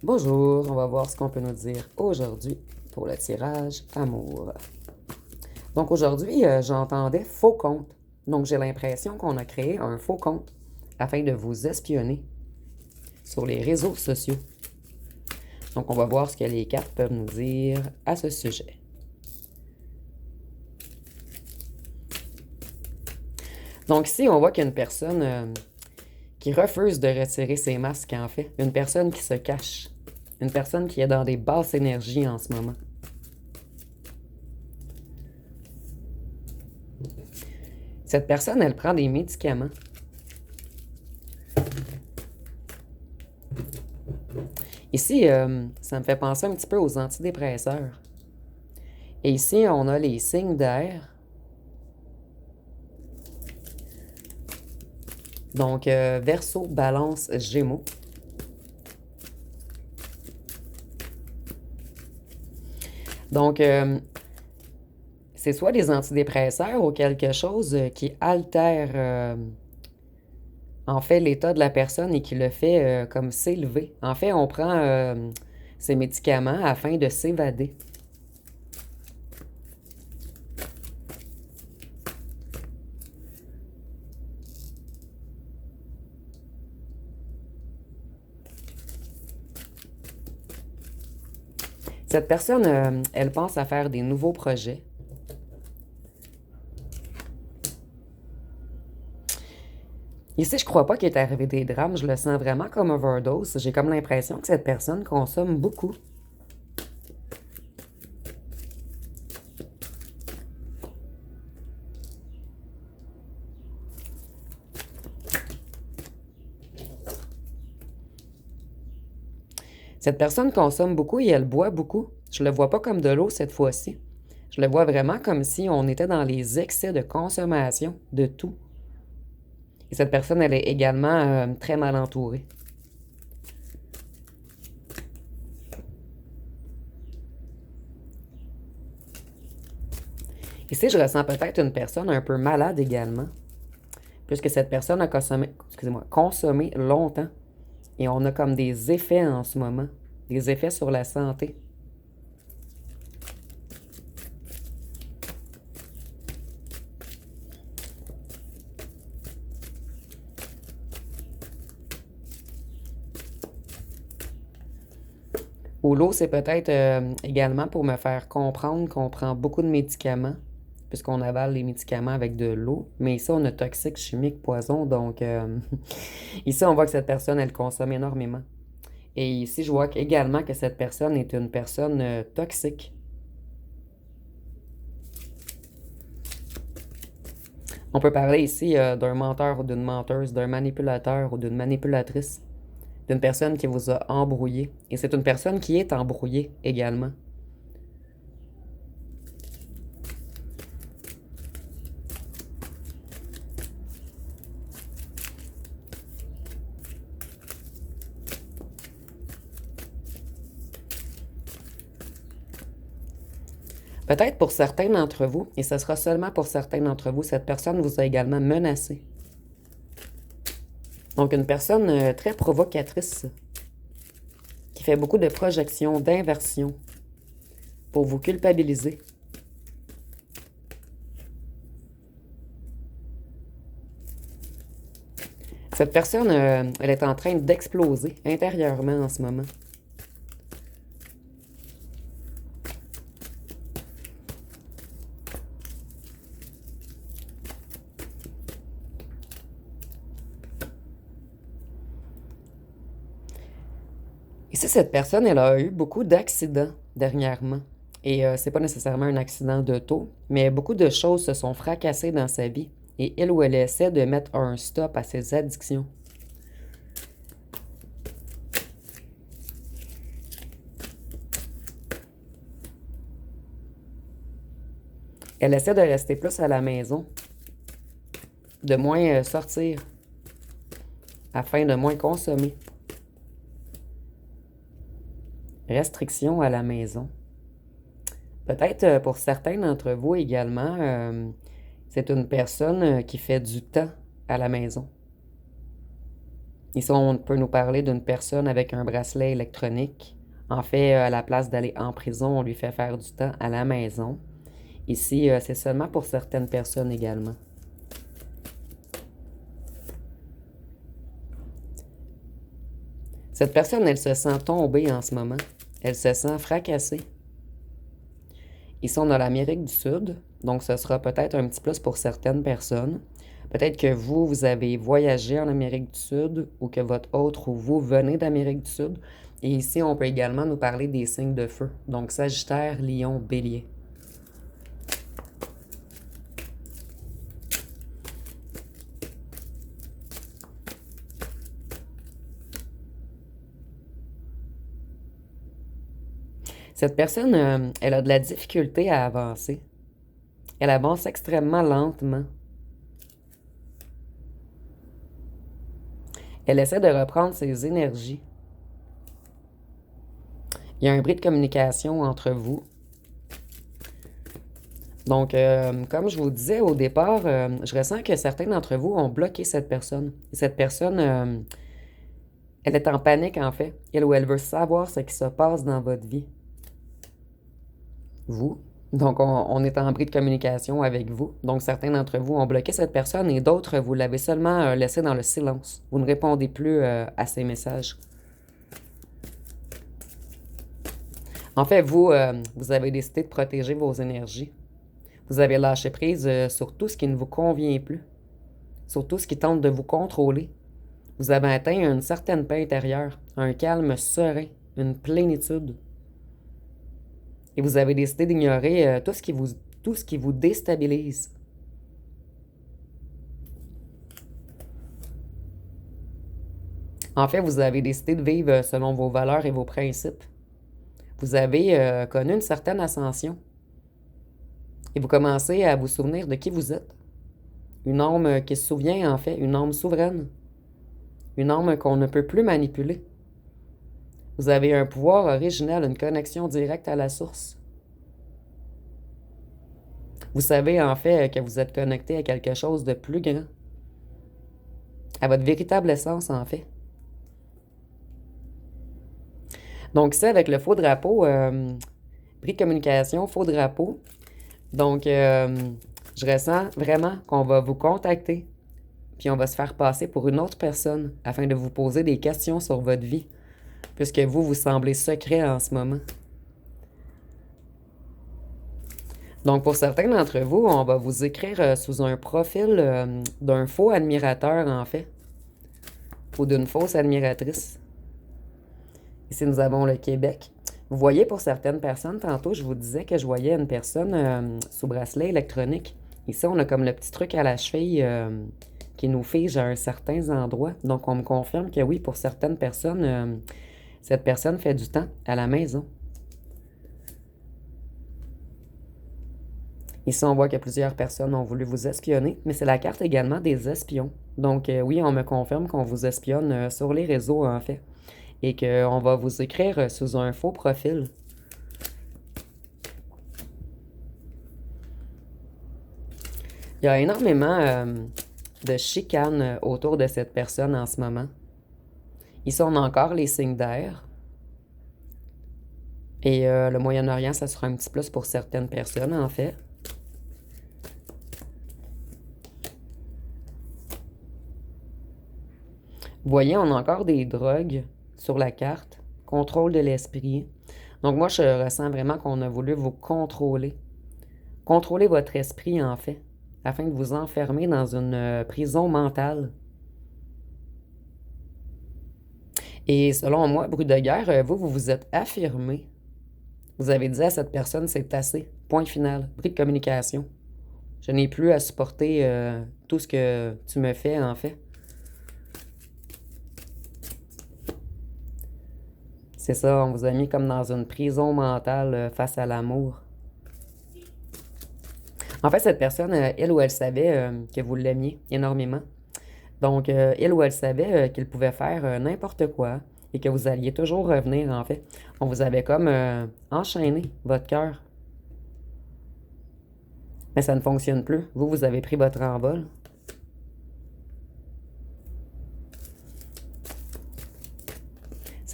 Bonjour, on va voir ce qu'on peut nous dire aujourd'hui pour le tirage amour. Donc aujourd'hui, j'entendais faux compte. Donc j'ai l'impression qu'on a créé un faux compte afin de vous espionner sur les réseaux sociaux. Donc on va voir ce que les cartes peuvent nous dire à ce sujet. Donc ici, on voit qu'il y a une personne qui refuse de retirer ses masques, en fait. Une personne qui se cache. Une personne qui est dans des basses énergies en ce moment. Cette personne, elle prend des médicaments. Ici, ça me fait penser un petit peu aux antidépresseurs. Et ici, on a les signes d'air. Donc, Verseau, Balance, Gémeaux. Donc, c'est soit des antidépresseurs ou quelque chose qui altère en fait l'état de la personne et qui le fait comme s'élever. En fait, on prend ces médicaments afin de s'évader. Cette personne, elle pense à faire des nouveaux projets. Ici, je crois pas qu'il est arrivé des drames. Je le sens vraiment comme overdose. J'ai comme l'impression que cette personne consomme beaucoup. Cette personne consomme beaucoup et elle boit beaucoup. Je le vois pas comme de l'eau cette fois-ci. Je le vois vraiment comme si on était dans les excès de consommation de tout. Et cette personne, elle est également très mal entourée. Ici, je ressens peut-être une personne un peu malade également, puisque cette personne a consommé longtemps. Et on a comme des effets en ce moment, des effets sur la santé. Ou l'eau, c'est peut-être également pour me faire comprendre qu'on prend beaucoup de médicaments, puisqu'on avale les médicaments avec de l'eau. Mais ici, on a toxique, chimique, poison. Donc, ici, on voit que cette personne, elle consomme énormément. Et ici, je vois également que cette personne est une personne toxique. On peut parler ici d'un menteur ou d'une menteuse, d'un manipulateur ou d'une manipulatrice, d'une personne qui vous a embrouillé. Et c'est une personne qui est embrouillée également. Peut-être pour certains d'entre vous, et ce sera seulement pour certains d'entre vous, cette personne vous a également menacé. Donc une personne très provocatrice, qui fait beaucoup de projections, d'inversions, pour vous culpabiliser. Cette personne, elle est en train d'exploser intérieurement en ce moment. Ici, cette personne, elle a eu beaucoup d'accidents dernièrement. Et c'est pas nécessairement un accident d'auto, mais beaucoup de choses se sont fracassées dans sa vie. Et elle ou elle essaie de mettre un stop à ses addictions. Elle essaie de rester plus à la maison, de moins sortir, afin de moins consommer. Restriction à la maison. Peut-être pour certains d'entre vous également, c'est une personne qui fait du temps à la maison. Ici, on peut nous parler d'une personne avec un bracelet électronique. En fait, à la place d'aller en prison, on lui fait faire du temps à la maison. Ici, c'est seulement pour certaines personnes également. Cette personne, elle se sent tombée en ce moment. Elle se sent fracassée. Ici, on a l'Amérique du Sud, donc ce sera peut-être un petit plus pour certaines personnes. Peut-être que vous avez voyagé en Amérique du Sud ou que votre autre ou vous venez d'Amérique du Sud. Et ici, on peut également nous parler des signes de feu. Donc, Sagittaire, Lion, Bélier. Cette personne, elle a de la difficulté à avancer. Elle avance extrêmement lentement. Elle essaie de reprendre ses énergies. Il y a un bris de communication entre vous. Donc, comme je vous disais au départ, je ressens que certains d'entre vous ont bloqué cette personne. Cette personne, elle est en panique en fait. Elle ou elle veut savoir ce qui se passe dans votre vie. Vous. Donc, on est en bris de communication avec vous. Donc, certains d'entre vous ont bloqué cette personne et d'autres, vous l'avez seulement laissé dans le silence. Vous ne répondez plus à ses messages. En fait, vous avez décidé de protéger vos énergies. Vous avez lâché prise sur tout ce qui ne vous convient plus, sur tout ce qui tente de vous contrôler. Vous avez atteint une certaine paix intérieure, un calme serein, une plénitude. Et vous avez décidé d'ignorer tout ce qui vous déstabilise. En fait, vous avez décidé de vivre selon vos valeurs et vos principes. Vous avez connu une certaine ascension. Et vous commencez à vous souvenir de qui vous êtes. Une âme qui se souvient, en fait, une âme souveraine. Une âme qu'on ne peut plus manipuler. Vous avez un pouvoir original, une connexion directe à la source. Vous savez, en fait, que vous êtes connecté à quelque chose de plus grand. À votre véritable essence, en fait. Donc, ça, avec le faux drapeau, bris de communication, faux drapeau. Donc, je ressens vraiment qu'on va vous contacter, puis on va se faire passer pour une autre personne afin de vous poser des questions sur votre vie, puisque vous semblez secret en ce moment. Donc, pour certains d'entre vous, on va vous écrire sous un profil d'un faux admirateur, en fait, ou d'une fausse admiratrice. Ici, nous avons le Québec. Vous voyez, pour certaines personnes, tantôt, je vous disais que je voyais une personne sous bracelet électronique. Ici, on a comme le petit truc à la cheville qui nous fige à un certain endroit. Donc, on me confirme que oui, pour certaines personnes, cette personne fait du temps à la maison. Ici, on voit que plusieurs personnes ont voulu vous espionner, mais c'est la carte également des espions. Donc, oui, on me confirme qu'on vous espionne sur les réseaux, en fait. Et qu'on va vous écrire sous un faux profil. Il y a énormément de chicanes autour de cette personne en ce moment. Ici, on a encore les signes d'air. Et le Moyen-Orient, ça sera un petit plus pour certaines personnes, en fait. Vous voyez, on a encore des drogues sur la carte. Contrôle de l'esprit. Donc moi, je ressens vraiment qu'on a voulu vous contrôler. Contrôler votre esprit, en fait, afin de vous enfermer dans une prison mentale. Et selon moi, bruit de guerre, vous vous êtes affirmé. Vous avez dit à cette personne, c'est assez. Point final. Bris de communication. Je n'ai plus à supporter tout ce que tu me fais, en fait. C'est ça, on vous a mis comme dans une prison mentale face à l'amour. En fait, cette personne, elle ou elle savait que vous l'aimiez énormément. Donc, elle ou elle savait qu'il pouvait faire n'importe quoi et que vous alliez toujours revenir, en fait. On vous avait comme enchaîné votre cœur. Mais ça ne fonctionne plus. Vous avez pris votre envol.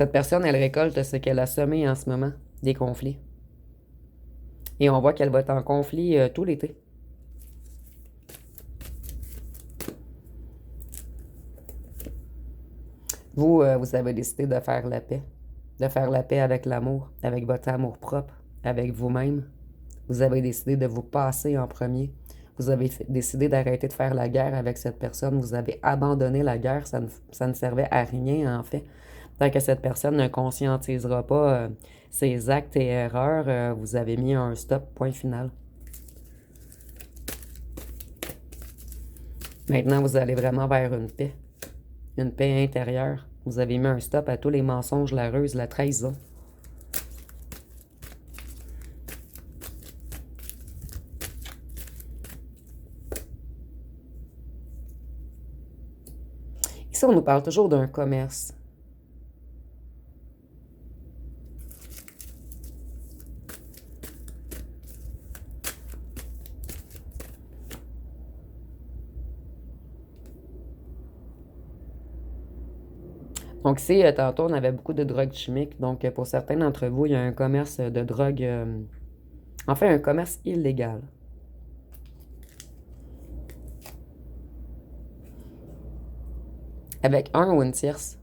Cette personne, elle récolte ce qu'elle a semé en ce moment, des conflits. Et on voit qu'elle va être en conflit tout l'été. Vous, vous avez décidé de faire la paix. De faire la paix avec l'amour, avec votre amour propre, avec vous-même. Vous avez décidé de vous passer en premier. Vous avez décidé d'arrêter de faire la guerre avec cette personne. Vous avez abandonné la guerre. Ça ne servait à rien, en fait. Tant que cette personne ne conscientisera pas ses actes et erreurs, vous avez mis un stop, point final. Maintenant, vous allez vraiment vers une paix intérieure. Vous avez mis un stop à tous les mensonges, la ruse, la trahison. Ici, on nous parle toujours d'un commerce. Donc ici, tantôt, on avait beaucoup de drogues chimiques. Donc, pour certains d'entre vous, il y a un commerce de drogue, enfin, un commerce illégal. Avec un ou une tierce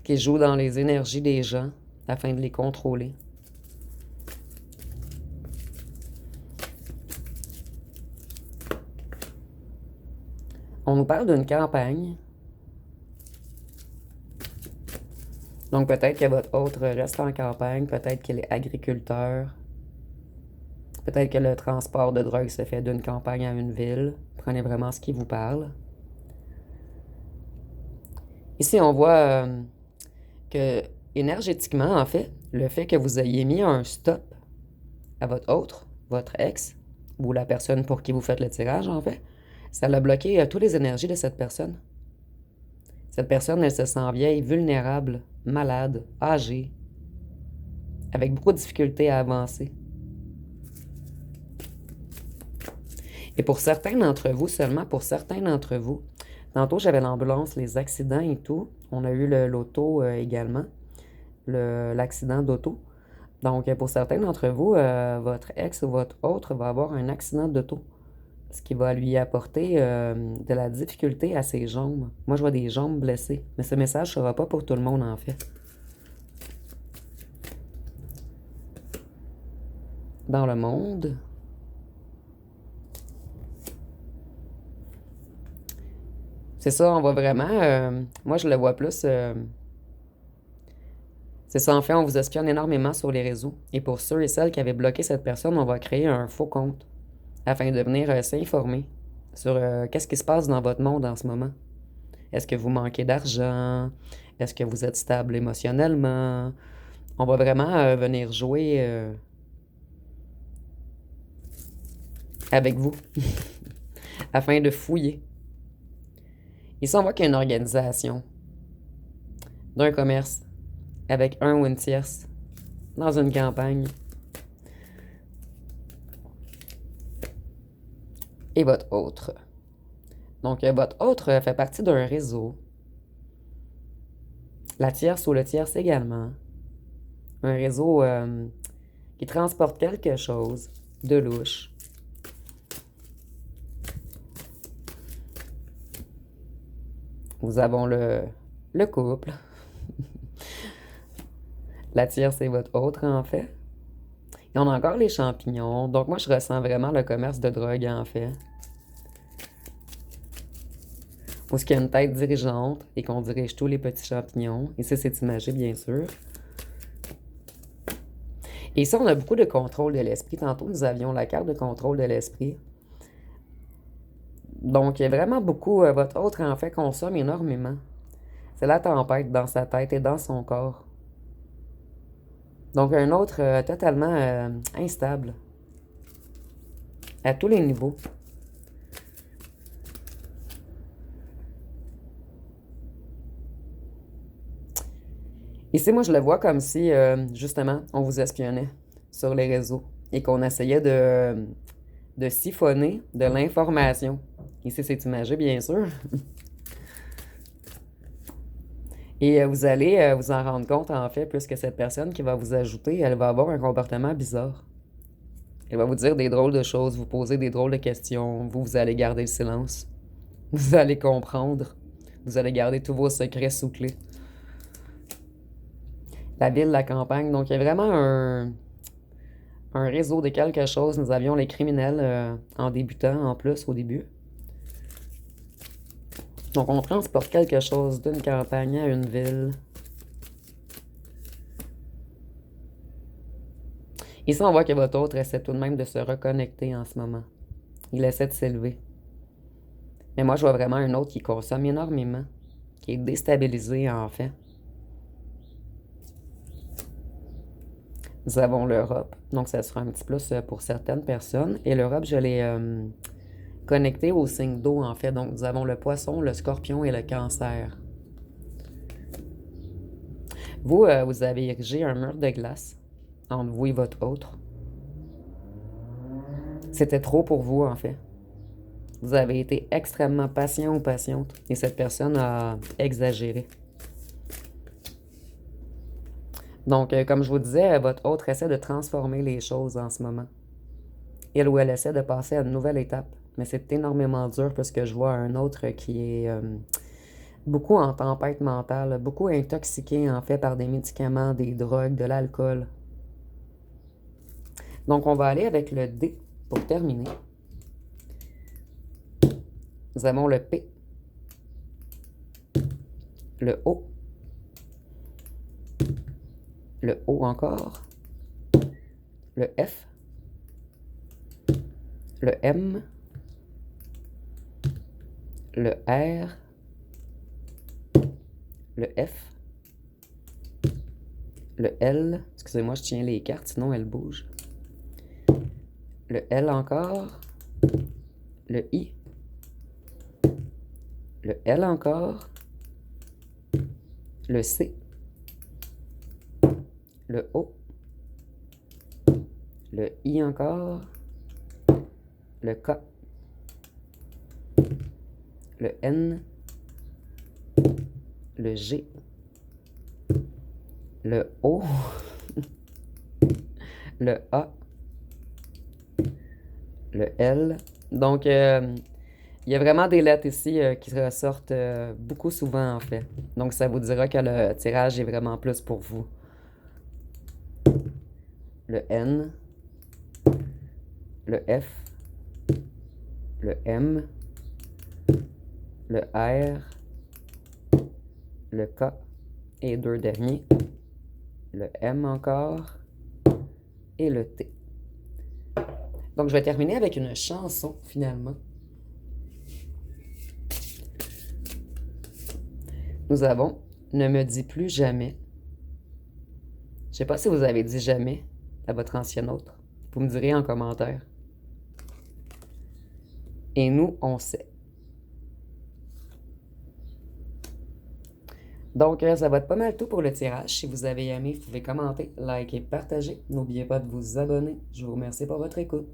qui joue dans les énergies des gens afin de les contrôler. On nous parle d'une campagne. Donc peut-être que votre autre reste en campagne, peut-être qu'il est agriculteur, peut-être que le transport de drogue se fait d'une campagne à une ville. Prenez vraiment ce qui vous parle. Ici, on voit que énergétiquement, en fait, le fait que vous ayez mis un stop à votre autre, votre ex, ou la personne pour qui vous faites le tirage, en fait, ça l'a bloqué toutes les énergies de cette personne. Cette personne, elle se sent vieille, vulnérable, malade, âgée, avec beaucoup de difficultés à avancer. Et pour certains d'entre vous, seulement pour certains d'entre vous, tantôt j'avais l'ambulance, les accidents et tout, on a eu l'auto également, l'accident d'auto. Donc pour certains d'entre vous, votre ex ou votre autre va avoir un accident d'auto, ce qui va lui apporter de la difficulté à ses jambes. Moi, je vois des jambes blessées, mais ce message ne sera pas pour tout le monde, en fait. Dans le monde, c'est ça, on va vraiment... moi, je le vois plus... c'est ça, en fait, on vous espionne énormément sur les réseaux. Et pour ceux et celles qui avaient bloqué cette personne, on va créer un faux compte afin de venir s'informer sur qu'est-ce qui se passe dans votre monde en ce moment. Est-ce que vous manquez d'argent? Est-ce que vous êtes stable émotionnellement? On va vraiment venir jouer avec vous afin de fouiller. Ici, on voit qu'il y a une organisation d'un commerce avec un ou une tierce dans une campagne. Et votre autre. Donc, votre autre fait partie d'un réseau. La tierce ou le tierce également. Un réseau qui transporte quelque chose de louche. Nous avons le couple. La tierce, c'est votre autre, en fait. Et on a encore les champignons. Donc, moi, je ressens vraiment le commerce de drogue, en fait. Où est-ce qu'il y a une tête dirigeante et qu'on dirige tous les petits champignons. Et ça, c'est imagé, bien sûr. Et ça, on a beaucoup de contrôle de l'esprit. Tantôt, nous avions la carte de contrôle de l'esprit. Donc, il y a vraiment beaucoup... votre autre, en fait, consomme énormément. C'est la tempête dans sa tête et dans son corps. Donc, un autre totalement instable. À tous les niveaux. Ici, moi, je le vois comme si, justement, on vous espionnait sur les réseaux et qu'on essayait de siphonner de l'information. Ici, c'est imagé, bien sûr. Et vous allez vous en rendre compte, en fait, puisque cette personne qui va vous ajouter, elle va avoir un comportement bizarre. Elle va vous dire des drôles de choses, vous poser des drôles de questions. Vous allez garder le silence. Vous allez comprendre. Vous allez garder tous vos secrets sous clé. La ville, la campagne. Donc, il y a vraiment un réseau de quelque chose. Nous avions les criminels en débutant, en plus, au début. Donc, on transporte quelque chose d'une campagne à une ville. Ici, on voit que votre autre essaie tout de même de se reconnecter en ce moment. Il essaie de s'élever. Mais moi, je vois vraiment un autre qui consomme énormément, qui est déstabilisé, en fait. Nous avons l'Europe, donc ça sera un petit plus pour certaines personnes. Et l'Europe, je l'ai connecté au signe d'eau, en fait. Donc, nous avons le poisson, le scorpion et le cancer. Vous, vous avez érigé un mur de glace entre vous et votre autre. C'était trop pour vous, en fait. Vous avez été extrêmement patient ou patiente et cette personne a exagéré. Donc, comme je vous disais, votre autre essaie de transformer les choses en ce moment. Elle ou elle essaie de passer à une nouvelle étape. Mais c'est énormément dur parce que je vois un autre qui est beaucoup en tempête mentale, beaucoup intoxiqué en fait par des médicaments, des drogues, de l'alcool. Donc, on va aller avec le D pour terminer. Nous avons le P, le O, le O encore, le F, le M, le R, le F, le L. Excusez-moi, je tiens les cartes, sinon elles bougent. Le L encore, le I, le L encore, le C, le O, le I encore, le K, le N, le G, le O, le A, le L. Donc, il y a vraiment des lettres ici qui ressortent beaucoup souvent, en fait. Donc, ça vous dira que le tirage est vraiment plus pour vous. Le N, le F, le M, le R, le K et deux derniers, le M encore et le T. Donc, je vais terminer avec une chanson, finalement. Nous avons « Ne me dis plus jamais ». Je ne sais pas si vous avez dit « jamais » à votre ancien autre. Vous me direz en commentaire. Et nous, on sait. Donc, ça va être pas mal tout pour le tirage. Si vous avez aimé, vous pouvez commenter, liker, partager. N'oubliez pas de vous abonner. Je vous remercie pour votre écoute.